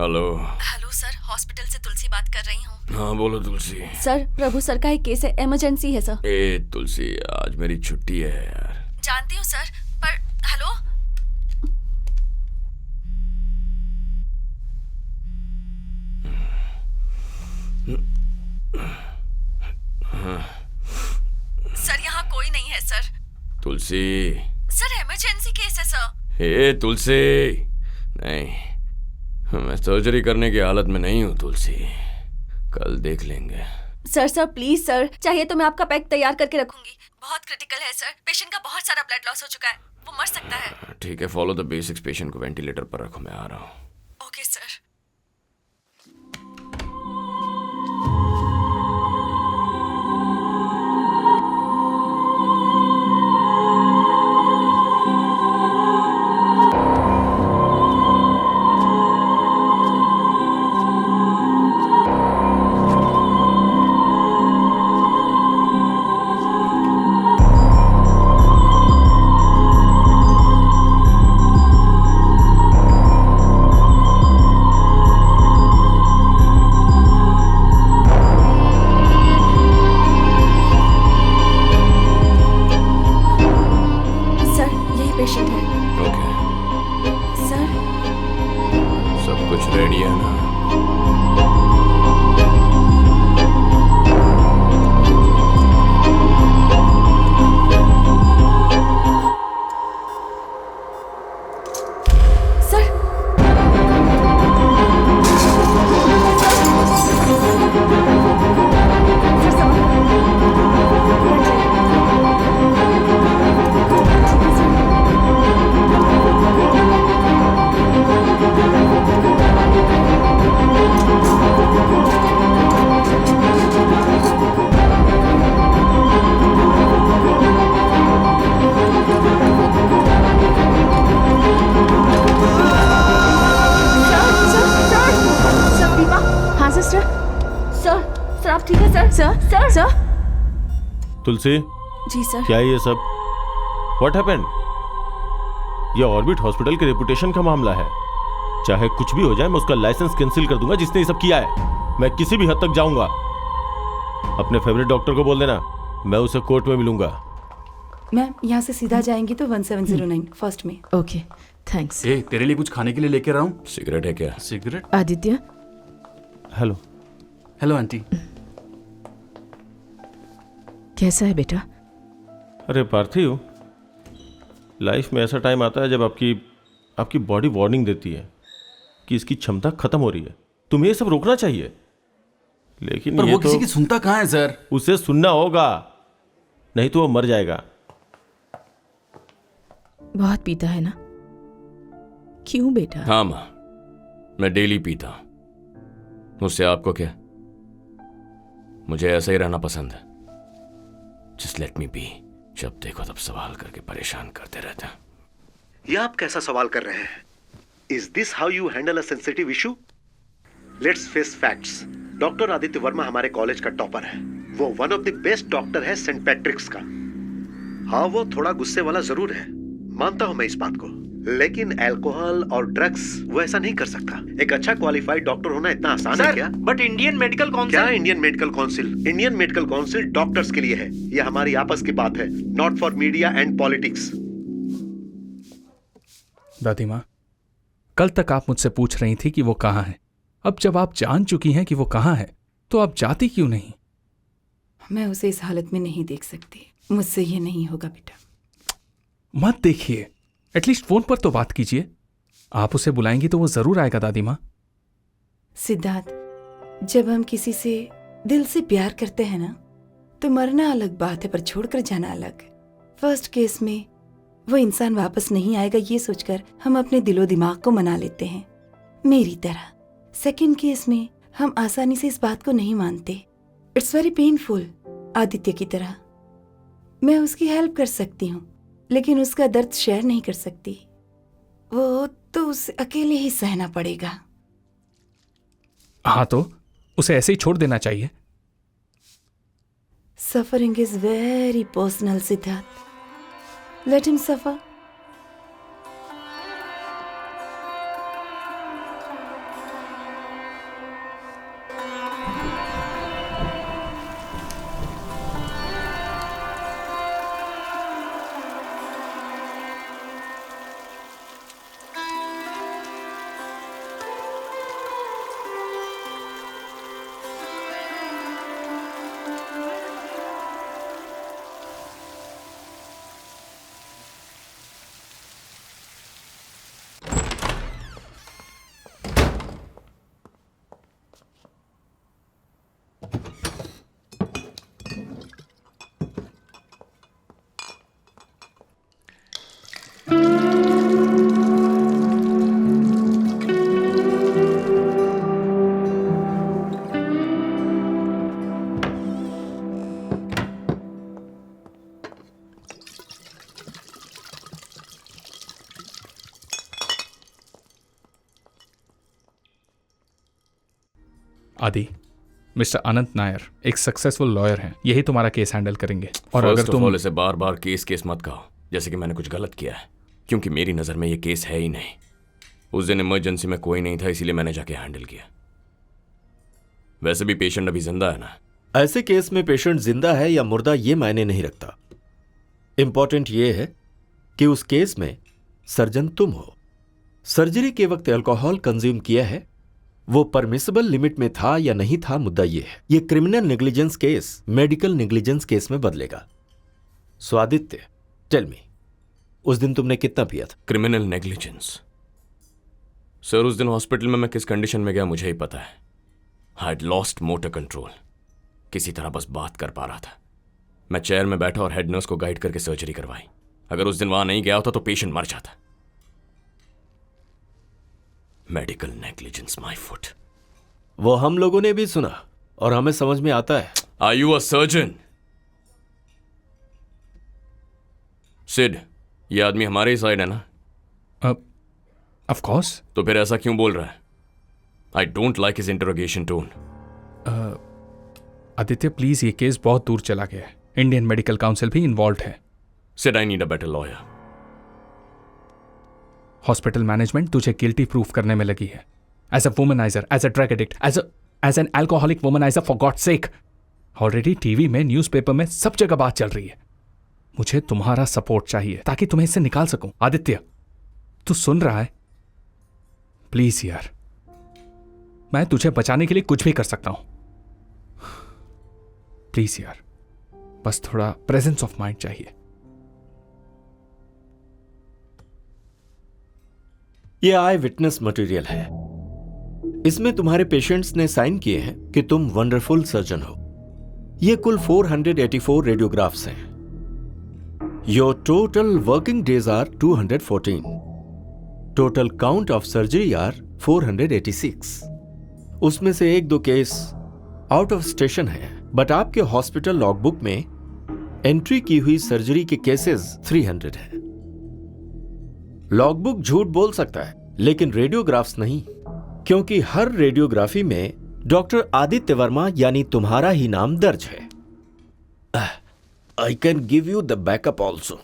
Hello. Hello sir, hospital से तुलसी बात कर रही हूँ। हाँ बोलो तुलसी। सर, प्रभु सर का एक केस है, इमरजेंसी है सर। ए तुलसी, आज मेरी छुट्टी है यार। जानती हूँ सर, पर हेलो। सर यहाँ कोई नहीं है सर। तुलसी। सर इमरजेंसी केस है सर। ए तुलसी, नहीं, मैं सर्जरी करने की हालत में नहीं हूँ तुलसी, कल देख लेंगे। सर प्लीज सर, चाहिए तो मैं आपका पैक तैयार करके रखूंगी। बहुत क्रिटिकल है सर, पेशेंट का बहुत सारा ब्लड लॉस हो चुका है, वो मर सकता है। ठीक है, फॉलो द बेसिक्स, पेशेंट को वेंटिलेटर पर रखो, मैं आ रहा हूँ। Okay sir. पेशेंट है। ओके सर, सब कुछ रेडी है ना? सर आप ठीक है सर? सर सर तुलसी। जी सर। क्या है ये सब? What happened? ये ऑर्बिट हॉस्पिटल के रेपुटेशन का मामला है, चाहे कुछ भी हो जाए मैं उसका लाइसेंस कैंसिल कर दूंगा जिसने ये सब किया है। मैं किसी भी हद तक जाऊंगा। अपने फेवरेट डॉक्टर को बोल देना मैं उसे कोर्ट में मिलूंगा। मैम यहाँ से सीधा जाएंगी तो 1709 फर्स्ट में। Okay thanks. ए, तेरे लिए कुछ खाने के लिए लेकर आऊं? सिगरेट है क्या? Cigarette? Aditya. Hello. Hello aunty. कैसा है बेटा? अरे पार्थिव, लाइफ में ऐसा टाइम आता है जब आपकी बॉडी वार्निंग देती है कि इसकी क्षमता खत्म हो रही है, तुम्हें ये सब रोकना चाहिए। लेकिन पर ये वो तो किसी की सुनता कहाँ है सर? उसे सुनना होगा, नहीं तो वो मर जाएगा। बहुत पीता है ना? क्यों बेटा? हाँ माँ, मैं डेली पीता हूं। मुझसे आपको क्या, मुझे ऐसा ही रहना पसंद है। Just let me be. जब देखो तब सवाल करके परेशान करते रहते हैं। ये आप कैसा सवाल कर रहे हैं? Is this how you handle a sensitive issue? Let's face facts. Doctor Aditya Verma हमारे कॉलेज का टॉपर है। वो one of the best doctor है सेंट पैट्रिक्स का। हाँ, वो थोड़ा गुस्से वाला जरूर है, मानता हूं मैं इस बात को, लेकिन अल्कोहल और ड्रग्स वो ऐसा नहीं कर सकता। एक अच्छा क्वालिफाइड डॉक्टर होना इतना आसान है क्या? But Indian medical council. क्या Indian medical council? Indian medical council doctors के लिए है। ये हमारी आपस की बात है, not for media and politics. दादी माँ, कल तक आप मुझसे पूछ रही थी कि वो कहाँ है। अब जब आप जान चुकी हैं कि वो कहाँ है तो आप जाती क्यों नहीं? मैं उसे इस हालत में नहीं देख सकती, मुझसे ये नहीं होगा बेटा। मत देखिए, एटलीस्ट फोन पर तो बात कीजिए। आप उसे बुलाएंगी तो वो जरूर आएगा दादी माँ। सिद्धार्थ, जब हम किसी से दिल से प्यार करते हैं ना, तो मरना अलग बात है पर छोड़कर जाना अलग। फर्स्ट केस में वो इंसान वापस नहीं आएगा ये सोचकर हम अपने दिलो दिमाग को मना लेते हैं, मेरी तरह। सेकंड केस में हम आसानी से इस बात को नहीं मानते। It's very painful. आदित्य की तरह मैं उसकी हेल्प कर सकती हूँ, लेकिन उसका दर्द शेयर नहीं कर सकती। वो तो उसे अकेले ही सहना पड़ेगा। हाँ, तो उसे ऐसे ही छोड़ देना चाहिए। Suffering is very personal Siddharth, let him suffer. Adi, mister अनंत नायर एक सक्सेसफुल लॉयर हैं, यही तुम्हारा केस हैंडल करेंगे। और First अगर of तुम all, इसे बार बार केस मत कहो जैसे कि मैंने कुछ गलत किया है, क्योंकि मेरी नज़र में ये केस है ही नहीं। उस दिन इमरजेंसी में कोई नहीं था, इसीलिए मैंने जाके हैंडल किया। वैसे भी पेशेंट अभी जिंदा है ना। ऐसे केस में पेशेंट जिंदा है या मुर्दा ये मायने नहीं रखता। इंपॉर्टेंट ये है कि उस केस में सर्जन तुम हो। सर्जरी के वक्त अल्कोहल कंज्यूम किया है, वो परमिसिबल लिमिट में था या नहीं था, मुद्दा ये है। ये criminal negligence case medical negligence case में बदलेगा। स्वादित्य, टेल मी, उस दिन तुमने कितना पिया था? Criminal negligence? सर, उस दिन हॉस्पिटल में मैं किस कंडीशन में गया मुझे ही पता है। I had lost motor control. किसी तरह बस बात कर पा रहा था। मैं चेयर में बैठा और हेड नर्स को गाइड करके सर्जरी करवाई। अगर उस दिन वहां नहीं गया होता तो पेशेंट मर जाता। Medical negligence my foot. वो हम लोगों ने भी सुना और हमें समझ में आता है। Are you a surgeon? Sid, ये आदमी हमारे ही साइड है ना? Of course. तो फिर ऐसा क्यों बोल रहा है? I don't like his interrogation tone. Aditya please, ये केस बहुत दूर चला गया है। इंडियन मेडिकल काउंसिल भी इन्वॉल्व है। Sid, I need a better lawyer. Hospital management तुझे गिल्टी प्रूफ करने में लगी है। As a womaniser, as a drug addict, as an alcoholic womaniser, for God sake. Already TV में, न्यूज़पेपर में, सब जगह बात चल रही है। मुझे तुम्हारा सपोर्ट चाहिए ताकि तुम्हें इससे निकाल सकूं। आदित्य, तू सुन रहा है? प्लीज यार, मैं तुझे बचाने के लिए कुछ भी कर सकता हूं। प्लीज यार, बस थोड़ा प्रेजेंस ऑफ माइंड चाहिए। ये आई विटनेस मटेरियल है। इसमें तुम्हारे पेशेंट्स ने साइन किए हैं कि तुम वंडरफुल सर्जन हो। ये कुल 484 रेडियोग्राफ्स हैं। Your total working days are 214। Total count of surgery are 486। उसमें से 1-2 केस आउट ऑफ स्टेशन है, बट आपके हॉस्पिटल लॉगबुक में एंट्री की हुई सर्जरी के केसेस 300 है। लॉगबुक झूठ बोल सकता है लेकिन रेडियोग्राफ्स नहीं, क्योंकि हर रेडियोग्राफी में डॉक्टर आदित्य वर्मा यानी तुम्हारा ही नाम दर्ज है। I can give you the backup also.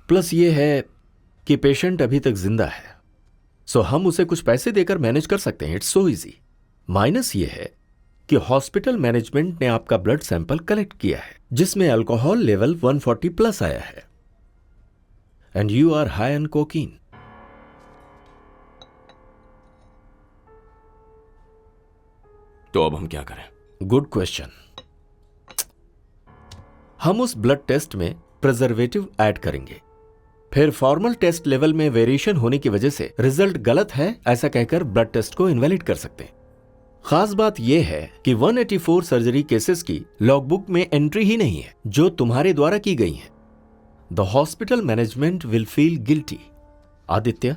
Plus ये है कि पेशेंट अभी तक जिंदा है, सो हम उसे कुछ पैसे देकर मैनेज कर सकते हैं। It's so easy. माइनस ये है कि हॉस्पिटल मैनेजमेंट ने आपका ब्लड सैंपल कलेक्ट किया है जिसमें अल्कोहल लेवल 140 प्लस आया है, and you are high on cocaine. तो अब हम क्या करें? Good question. हम उस ब्लड टेस्ट में प्रिजर्वेटिव ऐड करेंगे, फिर फॉर्मल टेस्ट लेवल में वेरिएशन होने की वजह से रिजल्ट गलत है ऐसा कहकर ब्लड टेस्ट को इनवैलिड कर सकते हैं। खास बात यह है कि 184 सर्जरी केसेस की लॉगबुक में एंट्री ही नहीं है जो तुम्हारे द्वारा की गई हैं। The hospital management will feel guilty. Aditya,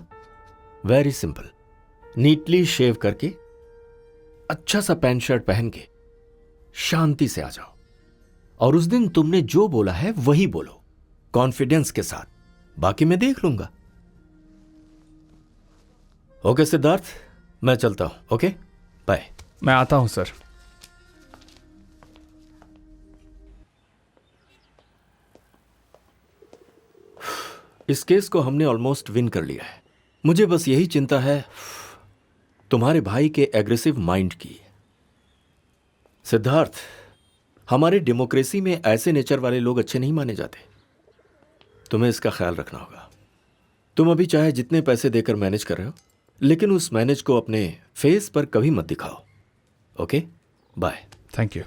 very simple, neatly shave करके, अच्छा सा पैंट शर्ट पहन के शांति से आ जाओ, और उस दिन तुमने जो बोला है वही बोलो, कॉन्फिडेंस के साथ। बाकी मैं देख लूंगा। ओके सिद्धार्थ, मैं चलता हूं। Okay, bye. मैं आता हूं सर। इस केस को हमने ऑलमोस्ट विन कर लिया है। मुझे बस यही चिंता है तुम्हारे भाई के एग्रेसिव माइंड की। सिद्धार्थ, हमारे डेमोक्रेसी में ऐसे नेचर वाले लोग अच्छे नहीं माने जाते। तुम्हें इसका ख्याल रखना होगा। तुम अभी चाहे जितने पैसे देकर मैनेज कर रहे हो, लेकिन उस मैनेज को अपने फेस पर कभी मत दिखाओ। Okay, bye. Thank you.